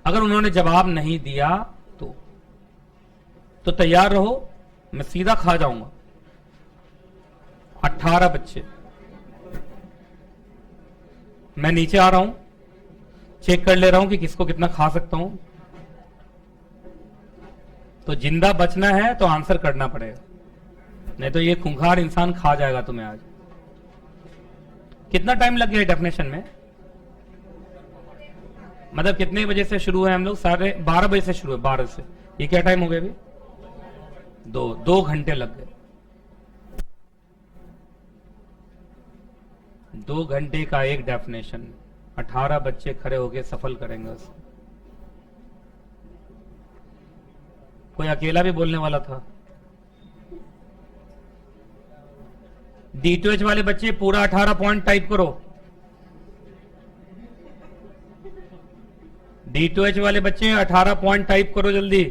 अगर उन्होंने जवाब नहीं दिया तो तैयार रहो, मैं सीधा खा जाऊंगा। 18 बच्चे। मैं नीचे आ रहा हूं, चेक कर ले रहा हूं कि किसको कितना खा सकता हूं। तो जिंदा बचना है तो आंसर करना पड़ेगा, नहीं तो ये खूंखार इंसान खा जाएगा तुम्हें आज। कितना टाइम लग गया डेफिनेशन में? मतलब कितने बजे से शुरू है हम लोग? 12:30 से शुरू है, 12 से। ये क्या टाइम हो गया अभी? 2 घंटे लग गए। 2 घंटे का एक डेफिनेशन, 18 बच्चे खड़े होके सफल करेंगे उसे। कोई अकेला भी बोलने वाला था? D2H वाले बच्चे पूरा 18 पॉइंट टाइप करो। D2H वाले बच्चे 18 पॉइंट टाइप करो जल्दी।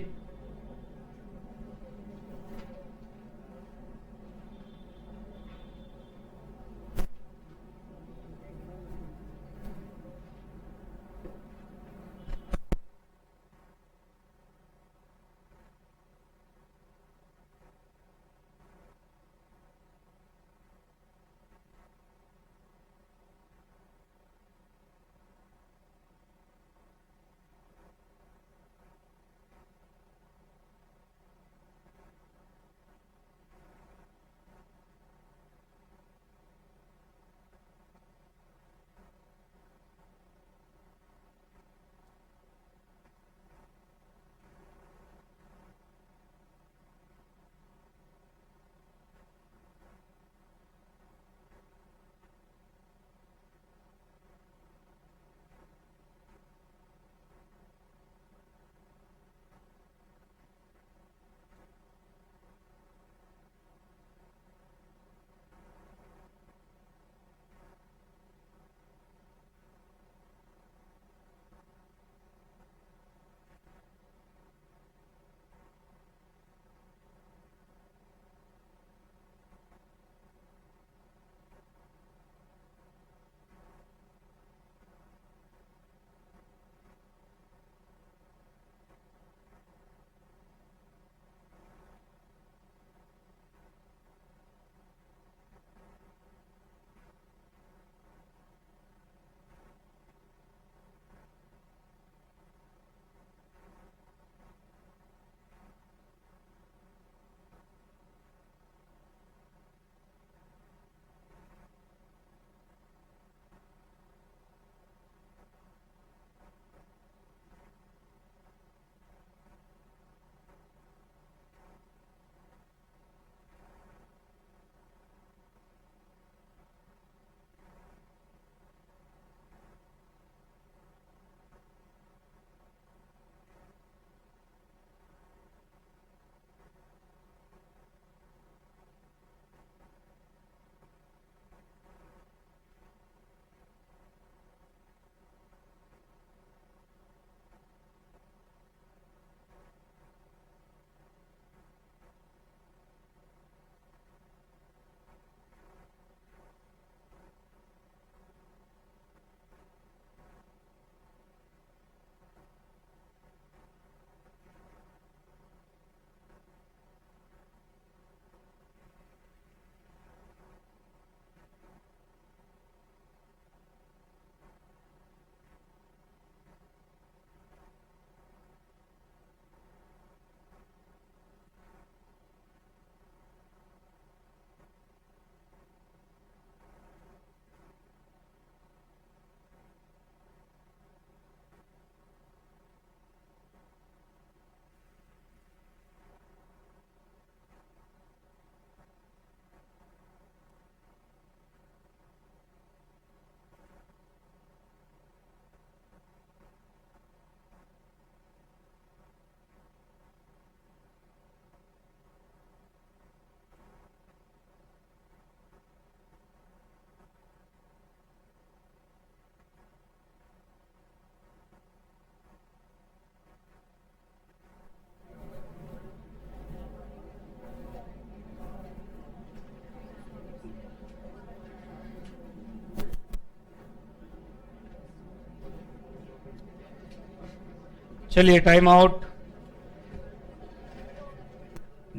चलिए टाइम आउट।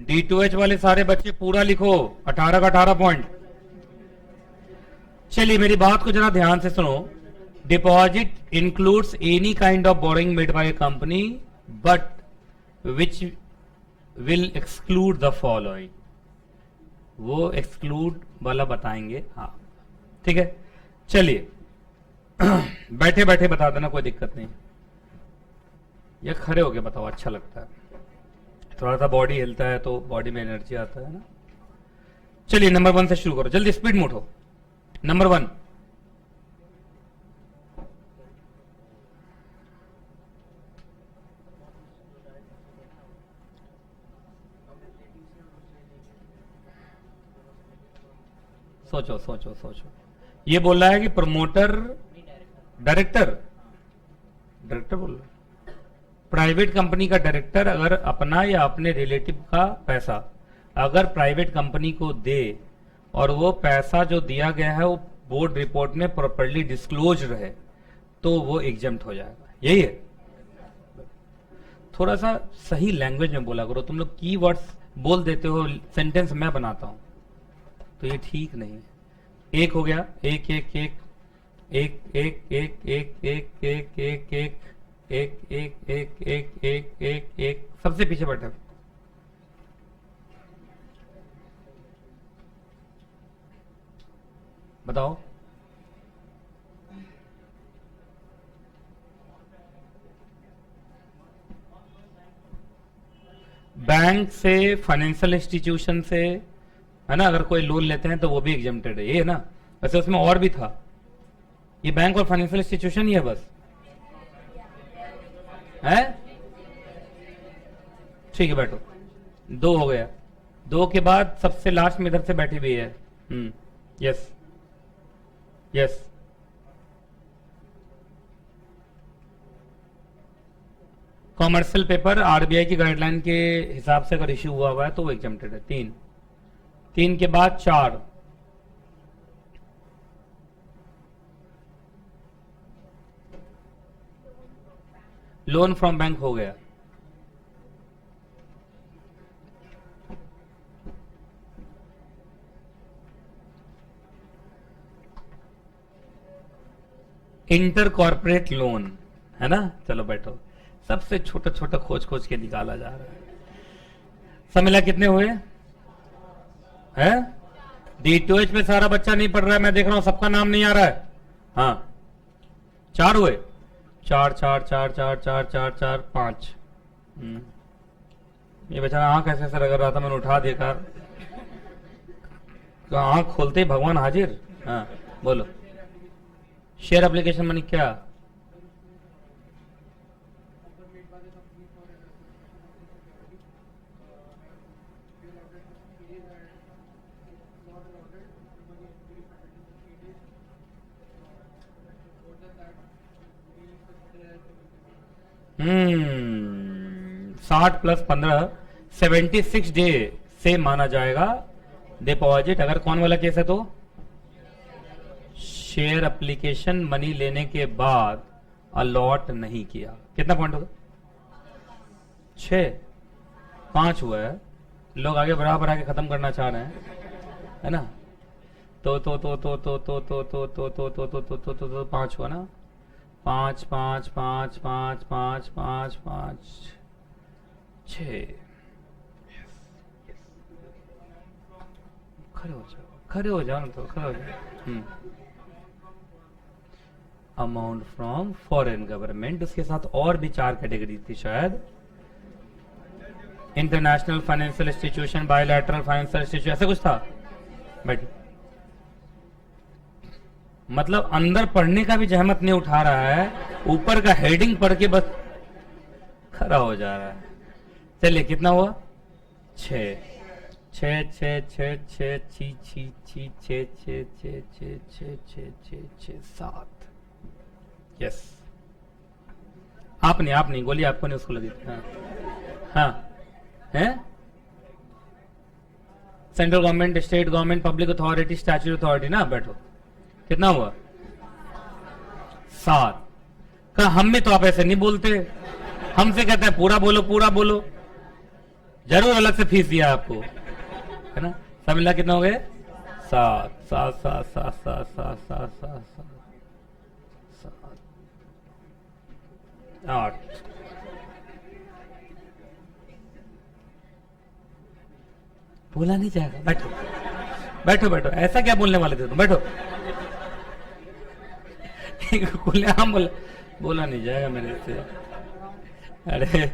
D2H वाले सारे बच्चे पूरा लिखो, 18 का 18 पॉइंट। चलिए मेरी बात को जरा ध्यान से सुनो। Deposit includes any kind of boring made by A company but which will exclude the following. वो एक्सक्लूड वाला बताएंगे, हाँ ठीक है। चलिए बैठे बैठे बता देना, कोई दिक्कत नहीं। या खड़े होके बताओ, अच्छा लगता है, थोड़ा सा बॉडी हिलता है तो बॉडी में एनर्जी आता है ना। चलिए नंबर 1 से शुरू करो, जल्दी स्पीड में उठो। नंबर 1, सोचो सोचो सोचो। ये बोल रहा है कि प्रमोटर, डायरेक्टर, डायरेक्टर बोल रहा है। प्राइवेट कंपनी का डायरेक्टर अगर अपना या अपने रिलेटिव का पैसा अगर प्राइवेट कंपनी को दे और वो पैसा जो दिया गया है वो बोर्ड रिपोर्ट में प्रॉपर्ली डिस्क्लोज रहे तो वो एग्जम्प्ट हो जाएगा। यही है। थोड़ा सा सही लैंग्वेज में बोला करो, तुम लोग की वर्ड्स बोल देते हो, सेंटेंस मैं बनाता हूं तो ये ठीक नहीं है। एक हो गया, एक एक एक एक एक एक एक एक एक एक एक एक एक एक एक एक एक एक सबसे पीछे बैठा। बताओ बैंक से, फाइनेंशियल इंस्टीट्यूशन से, है ना, अगर कोई लोन लेते हैं तो वो भी एग्जेम्प्टेड है, ये है ना। वैसे उसमें और भी था, ये बैंक और फाइनेंशियल इंस्टीट्यूशन ही है बस, है ठीक है। बैठो, 2 हो गया। 2 के बाद सबसे लास्ट में इधर से बैठी हुई है। Yes yes, commercial paper RBI की गाइडलाइन के हिसाब से अगर इश्यू हुआ है तो वो एग्जेम्प्टेड है। 3 के बाद 4, लोन फ्रॉम बैंक हो गया। इंटर कॉर्पोरेट लोन है ना। चलो बैठो, सबसे छोटा छोटा खोज खोज के निकाला जा रहा है। सब मिला कितने हुए हैं? D2H में सारा बच्चा नहीं पढ़ रहा है, मैं देख रहा हूं, सबका नाम नहीं आ रहा है। हाँ 4 हुए, 4 4 4 4 4 4 4 5। ये बेचारा आंख ऐसे ऐसे रगड़ रहा था, मैंने उठा देखा, आंख खोलते ही भगवान हाजिर। हाँ बोलो, शेयर एप्लीकेशन मनी क्या? हम्म 60 + 15 76 डे से माना जाएगा डिपॉजिट। अगर कौन वाला केस है तो शेयर एप्लीकेशन मनी लेने के बाद अलॉट नहीं किया। कितना पॉइंट होगा? 6, 5 हुआ है। लोग आगे बढ़ा के खत्म करना चाह रहे हैं, है ना। तो 5 हुआ ना। 5 5 5 5 5 5 5 6। खड़े हो जाओ, खड़े हो जाओ ना, तो खड़े हो जाओ। अमाउंट फ्रॉम फॉरेन गवर्नमेंट, उसके साथ और भी 4 कैटेगरी थी शायद। International financial institution, bilateral financial institution, ऐसा कुछ था। बैठ, मतलब अंदर पढ़ने का भी जहमत नहीं उठा रहा है, ऊपर का हेडिंग पढ़ के बस खड़ा हो जा रहा है। चलिए कितना हुआ? 6 6 6 6 6 6 6 6 6 6 6 6 6 6 7। यस, आप नहीं गोली आपको नहीं, उसको लगी। हाँ है। Central government, state government, public authority, statutory authority ना। बैठो, कितना हुआ? 7। कहा हम में तो आप ऐसे नहीं बोलते, हमसे कहते हैं पूरा बोलो पूरा बोलो, जरूर अलग से फीस दिया आपको, है ना। सब मिला कितना हो गए? 7 7 7 7 7 7 7 7 7 8। बोला नहीं जाएगा, बैठो बैठो बैठो, ऐसा क्या बोलने वाले थे तुम, बैठो। खुलेआम बोला नहीं जाएगा मेरे से। अरे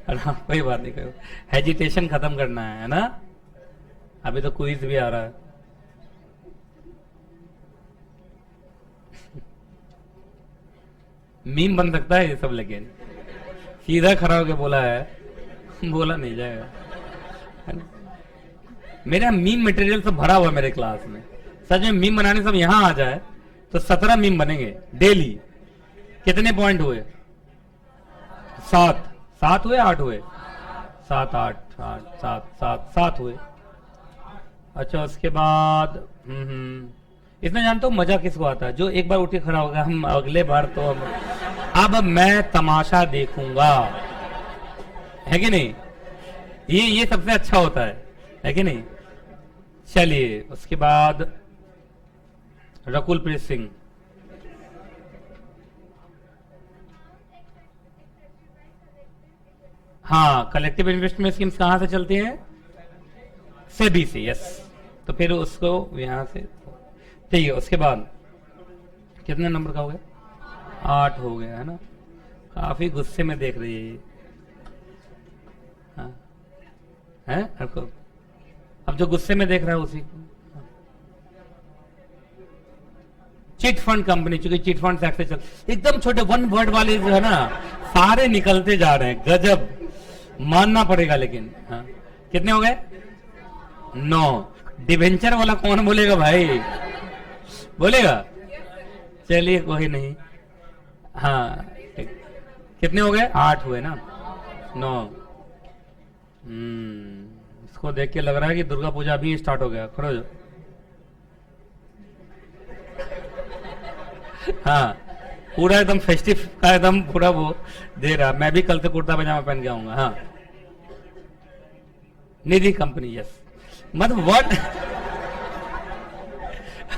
कोई बात नहीं, करो, हेजिटेशन खत्म करना है ना। अभी तो क्विज भी आ रहा है। मीम बन सकता है ये सब, लेकिन सीधा खड़ा होकर बोला है, बोला नहीं जाएगा, है ना? मेरा मीम मटेरियल सब भरा हुआ है मेरे क्लास में। सच में मीम बनाने सब यहां आ जाए तो 17 मीम बनेंगे डेली। कितने पॉइंट हुए? 7 7 हुए, 8 हुए, 7 8 8 7 7 हुए। अच्छा, उसके बाद इसमें जानते हो मजा किसको आता है? जो एक बार उठ के खड़ा होगा, हम अगले बार तो अब मैं तमाशा देखूंगा, है कि नहीं? ये सबसे अच्छा होता है कि नहीं? चलिए, उसके बाद रकुलप्रीत सिंह। हाँ, कलेक्टिव इन्वेस्टमेंट स्कीम्स कहां से चलती हैं? सेबी से, यस। तो फिर उसको यहां से, ठीक है। उसके बाद कितने नंबर का हो गया? 8 हो गया, है ना। काफी गुस्से में देख रही है ये, हाँ है आपको। अब जो गुस्से में देख रहा है उसी को। चिट फंड कंपनी, चूंकि चिट फंड से चल, एकदम छोटे 1 वर्ड वाले जो है ना, सारे निकलते जा रहे हैं, गजब मानना पड़ेगा। लेकिन हाँ, कितने हो गए? 9। डिवेंचर वाला कौन बोलेगा भाई? बोलेगा? चलिए, कोई नहीं। हाँ, कितने हो गए? 8 हुए ना, 9। इसको देख के लग रहा है कि दुर्गा पूजा अभी स्टार्ट हो गया। खड़ो हो। हाँ, पूरा एकदम फेस्टिव का एकदम पूरा वो दे रहा। मैं भी कल से कुर्ता पजामा पहन के आऊंगा। हाँ, निधि कंपनी, यस। मतलब वर्ड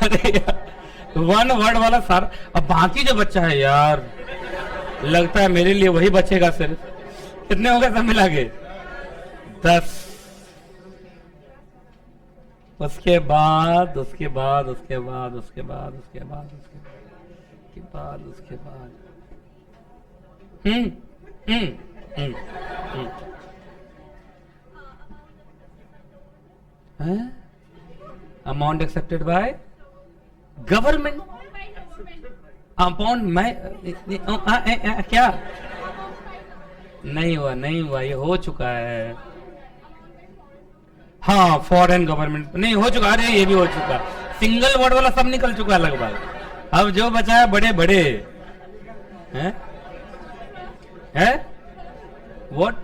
अरे यार, 1 वर्ड वाला सारा। अब बाकी जो बच्चा है यार, लगता है मेरे लिए वही बचेगा सिर्फ। कितने हो गए सब मिला के? 10। उसके बाद उसके बाद उसके बाद उसके बाद उसके बाद उसके बाद उसके बाद amount accepted by government upon मैं क्या? नहीं हुआ, नहीं हुआ, ये हो चुका है। हाँ, फॉरेन गवर्नमेंट नहीं हो चुका। अरे ये भी हो चुका। सिंगल वर्ड वाला सब निकल चुका है लगभग। अब जो बचा है बड़े बड़े हैं, व्हाट?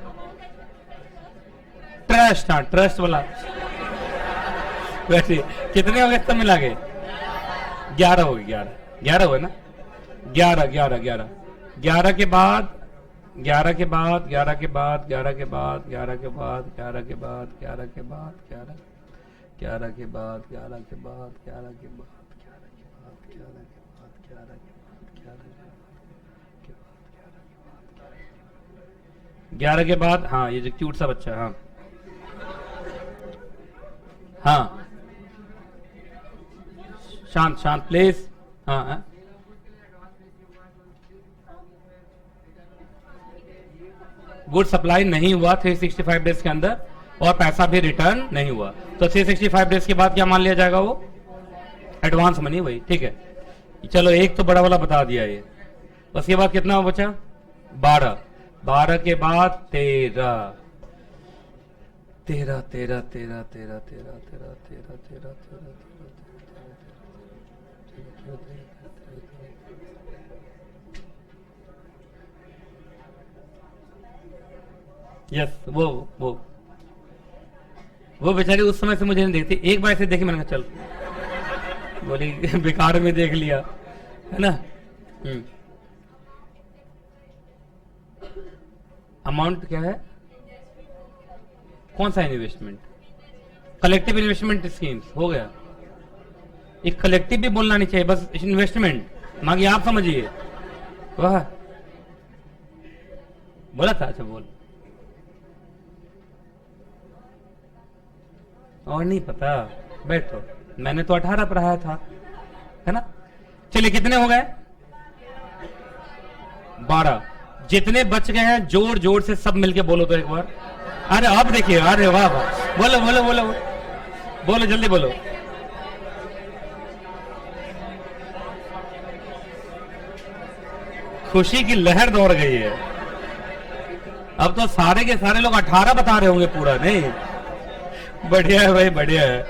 ट्रस्ट। हाँ, ट्रस्ट वाला। वैसे कितने हो गए सब मिला के? 11 हो गए। 11 हुए ना। 11 11 11 11 के बाद 11 के बाद 11 के बाद 11 के बाद 11 के बाद 11 के बाद 11 के बाद 11 11 के बाद 11 के बाद 11 के बाद 11 के बाद 11 के बाद 11 के बाद 11 के बाद हाँ, ये जो क्यूट सा बच्चा। हाँ हाँ, शांत शांत प्लीज। हाँ हाँ, गुड सप्लाई नहीं हुआ 365 डेज के अंदर और पैसा भी रिटर्न नहीं हुआ, तो 365 डेज के बाद क्या मान लिया जाएगा? वो एडवांस मनी। वही, ठीक है। चलो, एक तो बड़ा वाला बता दिया ये। उसके बाद कितना बचा? 12। 12 के बाद 13 13 13 13 13 13 13 13 13 यस। वो बेचारी उस समय से मुझे नहीं देखती। एक बार से देखी, मैंने कहा चल, बोली बेकार में देख लिया, है ना। अमाउंट क्या है? कौन सा इन्वेस्टमेंट? कलेक्टिव इन्वेस्टमेंट स्कीम्स हो गया। एक कलेक्टिव भी बोलना नहीं चाहिए, बस इन्वेस्टमेंट मांगी आप समझिए। वाह, बोला था? अच्छा बोल। और नहीं पता? बैठो, मैंने तो 18 पढ़ाया था, है ना? चलिए कितने हो गए? 12। जितने बच गए हैं जोर जोर से सब मिलके बोलो तो एक बार। अरे अब देखिए, अरे वाह वाह, बोलो बोलो बोलो बोलो, जल्दी बोलो। खुशी की लहर दौड़ गई है। अब तो सारे के सारे लोग 18 बता रहे होंगे पूरा, नहीं? बढ़िया है भाई, बढ़िया है।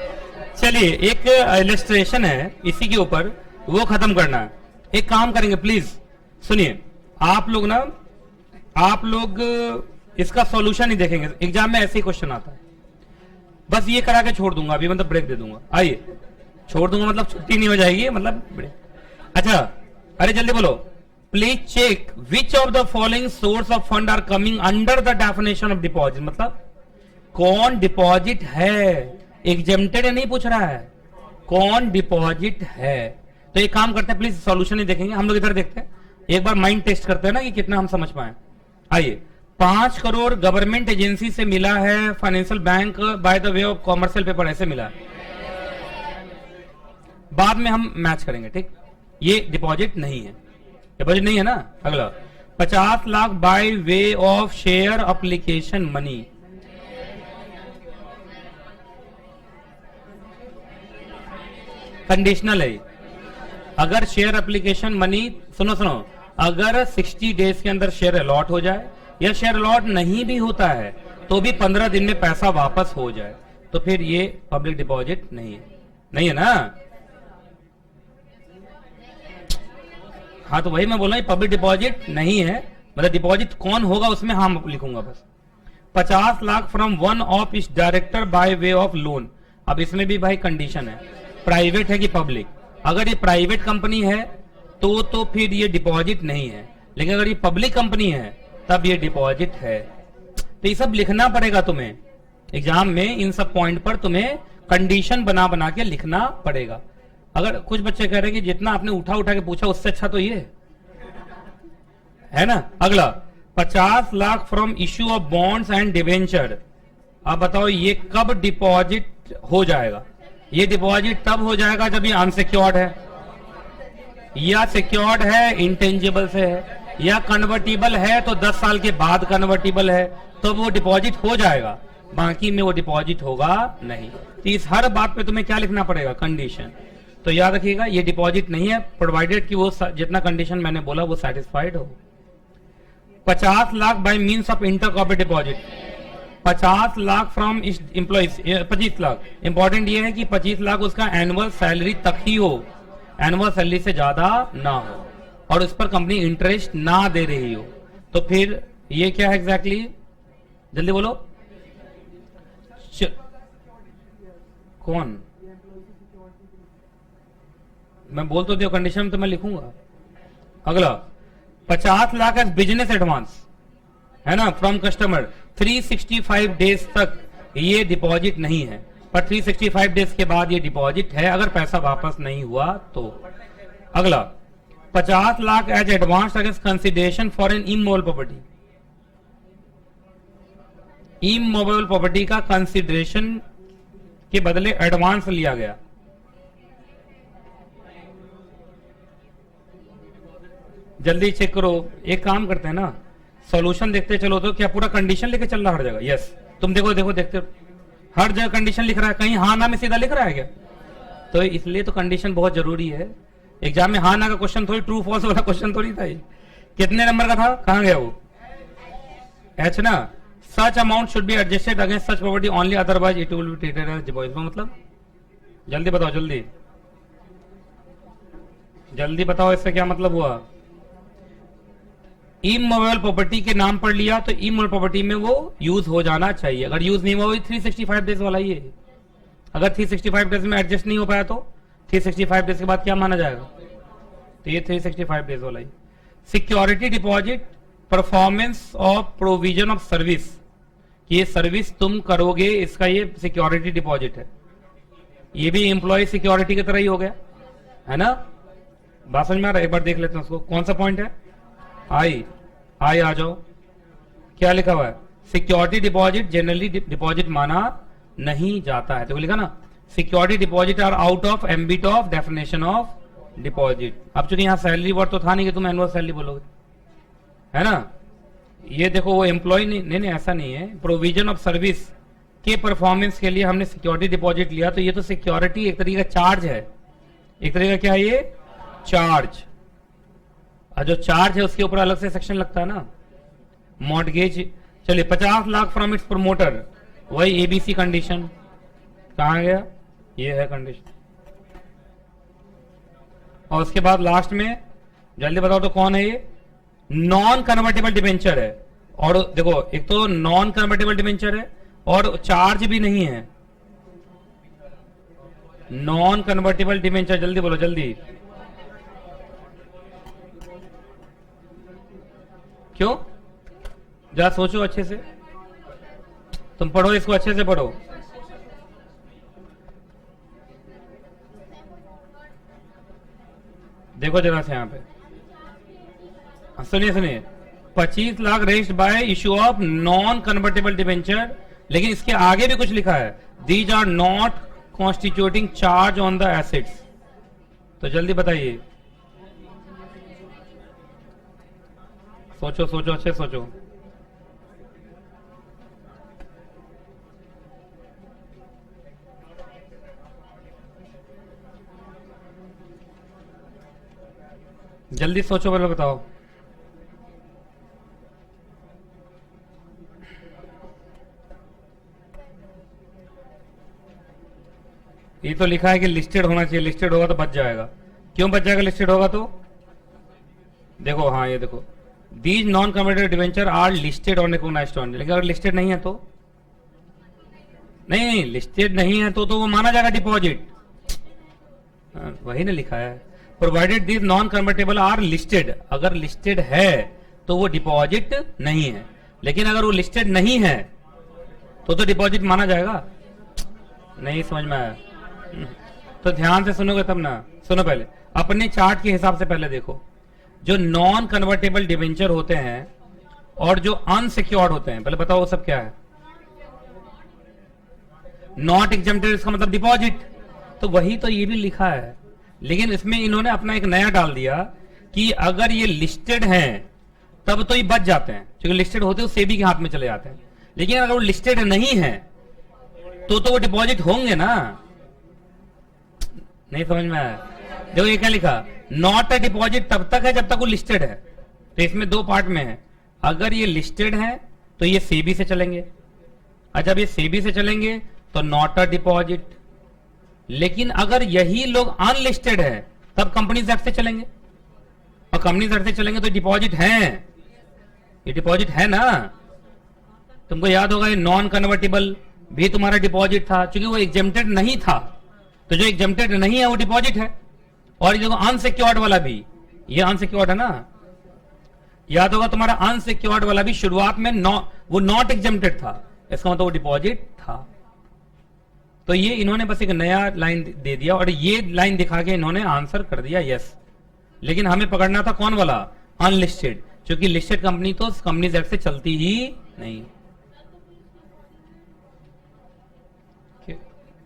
चलिए एक इलस्ट्रेशन है इसी के ऊपर, वो खत्म करना है। एक काम करेंगे, प्लीज सुनिए। आप लोग इसका सॉल्यूशन ही देखेंगे। एग्जाम में ऐसे ही क्वेश्चन आता है, बस ये करा के छोड़ दूंगा अभी, मतलब ब्रेक दे दूंगा। आइए, छोड़ दूंगा मतलब छुट्टी नहीं हो जाएगी, मतलब ब्रेक। अच्छा, अरे जल्दी बोलो। Please check which of the following source of fund are coming under the definition of deposit. मतलब कौन डिपॉजिट है, एग्जेम्प्टेड नहीं पूछ रहा है, कौन डिपॉजिट है। तो एक काम करते हैं, प्लीज सॉल्यूशन ही देखेंगे। हम लोग इधर देखते हैं, एक बार माइंड टेस्ट करते हैं ना कि कितना हम समझ पाए। आइए, 5 करोड़ गवर्नमेंट एजेंसी से मिला है, financial bank by the way of commercial paper ऐसे मिला है। बाद में हम मैच करेंगे, ठीक? ये डिपॉजिट नहीं है, डिपॉजिट नहीं है ना। अगला 50 lakh by way of share application money. Conditional है। अगर शेयर एप्लीकेशन मनी, सुनो सुनो, अगर 60 डेज के अंदर शेयर अलॉट हो जाए, या शेयर अलॉट नहीं भी होता है तो भी 15 दिन में पैसा वापस हो जाए, तो फिर ये पब्लिक डिपॉजिट नहीं है। नहीं है ना? हाँ, तो वही मैं बोल रहा हूं, पब्लिक डिपॉजिट नहीं है। मतलब डिपॉजिट कौन होगा उसमें हम लिखूंगा बस। 50 लाख फ्रॉम वन ऑफ इस director by way of loan. अब इसमें भी भाई कंडीशन है, प्राइवेट है कि पब्लिक। अगर ये प्राइवेट कंपनी है तो फिर ये डिपॉजिट नहीं है, लेकिन अगर ये पब्लिक कंपनी है तब ये डिपॉजिट है। तो ये सब लिखना पड़ेगा तुम्हें एग्जाम में। इन सब पॉइंट पर तुम्हें कंडीशन बना बना के लिखना पड़ेगा। अगर कुछ बच्चे कह रहे हैं कि जितना आपने उठा उठा के पूछा उससे अच्छा तो ये है ना। अगला 50 lakh from issue of bonds and debenture. अब बताओ ये कब डिपॉजिट हो जाएगा? ये डिपॉजिट तब हो जाएगा जब ये अनसिक्योर्ड है, या सिक्योर्ड है इंटेंजिबल से है, या कन्वर्टिबल है तो 10 साल के बाद कन्वर्टिबल है, तो वो डिपॉजिट हो जाएगा। बाकी में वो डिपॉजिट होगा नहीं। तो इस हर बात पे तुम्हें क्या लिखना पड़ेगा? कंडीशन। तो याद रखिएगा ये डिपॉजिट नहीं है, प्रोवाइडेड कि वो जितना कंडीशन मैंने बोला वो सेटिस्फाइड हो। 50 lakh bye means of inter corporate deposit. 50 lakh from employees, 25 lakh. Important ये है कि 25 लाख उसका एनुअल सैलरी तक ही हो, एनुअल सैलरी से ज्यादा ना हो, और उस पर कंपनी इंटरेस्ट ना दे रही हो। तो फिर ये क्या है एग्जैक्टली? जल्दी बोलो। कौन? मैं बोल तो दिया कंडीशन, तो मैं लिखूंगा। अगला 50 लाख एज बिजनेस एडवांस है ना, फ्रॉम कस्टमर। 365 डेज तक ये डिपॉजिट नहीं है, पर 365 डेज के बाद ये डिपॉजिट है अगर पैसा वापस नहीं हुआ तो। अगला 50 lakh as advance against consideration for an immovable property. Immovable property का कंसिडरेशन के बदले एडवांस लिया गया। जल्दी चेक करो। एक काम करते हैं ना, सॉल्यूशन देखते चलो। तो क्या पूरा कंडीशन लेके चल रहा हर जगह? यस, तुम देखो देखो देखते हर जगह कंडीशन लिख रहा है, कहीं हाँ ना में सीधा लिख रहा है क्या? तो इसलिए तो कंडीशन बहुत जरूरी है। एग्जाम में हाँ ना का क्वेश्चन थोड़ी, ट्रू फॉल्स वाला क्वेश्चन थोड़ी था ये। कितने नंबर का था? कहां गया वो? एच ना। Such amount should be adjusted against such property only, otherwise it will be treated as deposit. मतलब जल्दी बताओ, जल्दी जल्दी बताओ, इससे क्या मतलब हुआ? इमोबल प्रॉपर्टी के नाम पर लिया तो इमोबल प्रॉपर्टी में वो यूज हो जाना चाहिए। अगर यूज नहीं हुआ, 365 डेज वाला ही है। अगर 365 डेज में एडजस्ट नहीं हो पाया तो 365 डेज के बाद क्या माना जाएगा? तो ये 365 डेज वाला ही। Security deposit performance of provision of service, ये सर्विस तुम करोगे, इसका ये सिक्योरिटी डिपॉजिट है। ये भी एम्प्लॉय सिक्योरिटी की तरह ही हो गया, है ना? बात समझ में आ रहा है? एक बार देख लेते हैं उसको। कौन सा पॉइंट है? आई आ जाओ। क्या लिखा हुआ है? सिक्योरिटी डिपॉजिट जनरली डिपॉजिट माना नहीं जाता है। तो लिखा ना, security deposit are out of ambit of definition of deposit. अब चूंकि यहाँ सैलरी वर्ड तो था नहीं कि तुम एनुअल सैलरी बोलोगे, है ना? ये देखो वो एम्प्लॉय नहीं, ऐसा नहीं है। प्रोविजन ऑफ सर्विस के परफॉर्मेंस के लिए हमने सिक्योरिटी डिपॉजिट लिया, तो ये तो सिक्योरिटी एक तरीके का चार्ज है। एक तरीके का क्या है ये? चार्ज। और जो चार्ज है उसके ऊपर अलग से सेक्शन लगता है ना, मॉर्टगेज। चलिए 50 लाख फ्रॉम इट्स प्रमोटर, वही एबीसी कंडीशन। कहां गया? ये है कंडीशन। और उसके बाद लास्ट में जल्दी बताओ तो कौन है ये? नॉन कन्वर्टेबल डिबेंचर है। और देखो एक तो नॉन कन्वर्टेबल डिबेंचर है और चार्ज भी नहीं है। नॉन कन्वर्टेबल डिबेंचर, जल्दी बोलो जल्दी। क्यों? जरा सोचो अच्छे से, तुम पढ़ो इसको अच्छे से पढ़ो। देखो जरा से यहां पे सुनिए 25 lakh raised by issue of non convertible debenture, लेकिन इसके आगे भी कुछ लिखा है, these are not constituting charge on the assets. तो जल्दी बताइए, सोचो सोचो अच्छे सोचो। जल्दी सोचो, पहले बताओ। ये तो लिखा है कि लिस्टेड होना चाहिए, लिस्टेड होगा तो बच जाएगा। क्यों बच जाएगा लिस्टेड होगा तो? देखो हाँ ये देखो, these non convertible debenture are listed on recognized on, लेकिन अगर लिस्टेड नहीं है तो? नहीं लिस्टेड नहीं है तो वो माना जाएगा डिपॉजिट। वही ना लिखा है, provided these non convertible are listed. अगर लिस्टेड है तो वो डिपॉजिट नहीं है, लेकिन अगर वो लिस्टेड नहीं है तो डिपॉजिट माना जाएगा। नहीं समझ में आया? तो ध्यान से सुनोगे तब ना। सुनो पहले अपने चार्ट के हिसाब से पहले देखो, जो नॉन कन्वर्टेबल डिबेंचर होते हैं और जो अनसिक्योर्ड होते हैं, पहले बताओ वो सब क्या है? नॉट एग्जेम्प्टेड, इसका मतलब डिपॉजिट। तो वही तो ये भी लिखा है, लेकिन इसमें इन्होंने अपना एक नया डाल दिया कि अगर ये लिस्टेड हैं तब तो ये बच जाते हैं, क्योंकि लिस्टेड होते हैं सेबी के हाथ में चले जाते हैं। लेकिन अगर वो लिस्टेड नहीं है तो वो डिपॉजिट होंगे ना। नहीं समझ में आया? देखो ये क्या लिखा, नॉट अ डिपॉजिट तब तक है जब तक वो लिस्टेड है। तो इसमें दो पार्ट में है, अगर ये लिस्टेड है तो ये सेबी से चलेंगे, और जब ये सेबी से चलेंगे तो नॉट अ डिपॉजिट। लेकिन अगर यही लोग अनलिस्टेड है तब कंपनीज एक्ट से चलेंगे, और कंपनीज एक्ट से चलेंगे तो डिपॉजिट है, ये डिपॉजिट है ना। तुमको याद होगा ये नॉन कन्वर्टेबल भी तुम्हारा डिपॉजिट था, क्योंकि वो एग्जेम्प्टेड नहीं था। तो जो एग्जेम्प्टेड नहीं है वो डिपॉजिट है। और ये जो अनसिक्योर्ड वाला भी, ये अनसिक्योर्ड है ना, याद होगा तुम्हारा अनसिक्योर्ड वाला भी शुरुआत में वो नॉट एग्जेम्प्टेड था, इसका मतलब वो डिपॉजिट था। तो ये इन्होंने बस एक नया लाइन दे दिया और ये लाइन दिखा के इन्होंने आंसर कर दिया यस। लेकिन हमें पकड़ना था कौन वाला? अनलिस्टेड, क्योंकि लिस्टेड कंपनी तो कंपनीज एक्ट से चलती ही नहीं।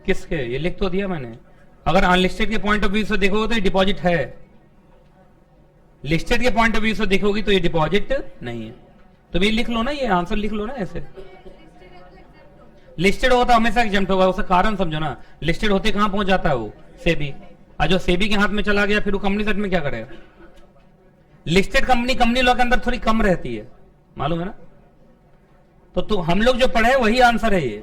किसके? ये लिख तो दिया मैंने। अगर अनलिस्टेड के पॉइंट ऑफ व्यू से देखोगे तो ये डिपॉजिट है, लिस्टेड के पॉइंट ऑफ व्यू से देखोगे तो ये डिपॉजिट नहीं है। तो ये लिख लो ना, ये आंसर लिख लो ना ऐसे। लिस्टेड होता हमेशा एग्जेम्प्ट होगा, उसका कारण समझो ना। लिस्टेड होते कहां पहुंच जाता है वो? सेबी। और जो सेबी के हाथ में चला गया फिर वो कंपनी सेट में क्या करेगा? लिस्टेड कंपनी लॉ के अंदर थोड़ी कम रहती है, मालूम है ना? तो हम लोग जो पढ़े वही आंसर है ये।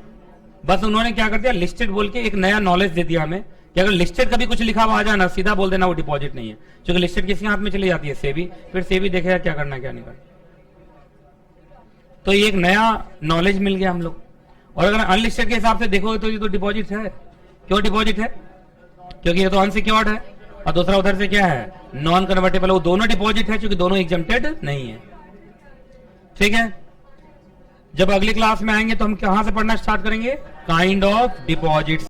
बस उन्होंने क्या कर दिया, लिस्टेड बोल के एक नया नॉलेज दे दिया हमें कि अगर लिस्टेड कभी कुछ लिखा हुआ आ जाए ना, सीधा बोल देना वो डिपॉजिट नहीं है, क्योंकि लिस्टेड किसी हाथ में चली जाती है? सेबी। फिर सेबी देखेगा क्या करना क्या नहीं करना। तो ये एक नया नॉलेज मिल गया हम लोग। और अगर अनलिस्टेड के हिसाब से देखोगे तो ये तो डिपॉजिट है। क्यों डिपॉजिट है? क्योंकि ये तो अनसिक्योर्ड है, और दूसरा उधर से क्या है? Non convertible. वो दोनों डिपॉजिट है क्योंकि दोनों एग्जेम्प्टेड नहीं है। ठीक है, जब अगली क्लास में आएंगे तो हम कहां से पढ़ना स्टार्ट करेंगे, काइंड ऑफ डिपॉजिट्स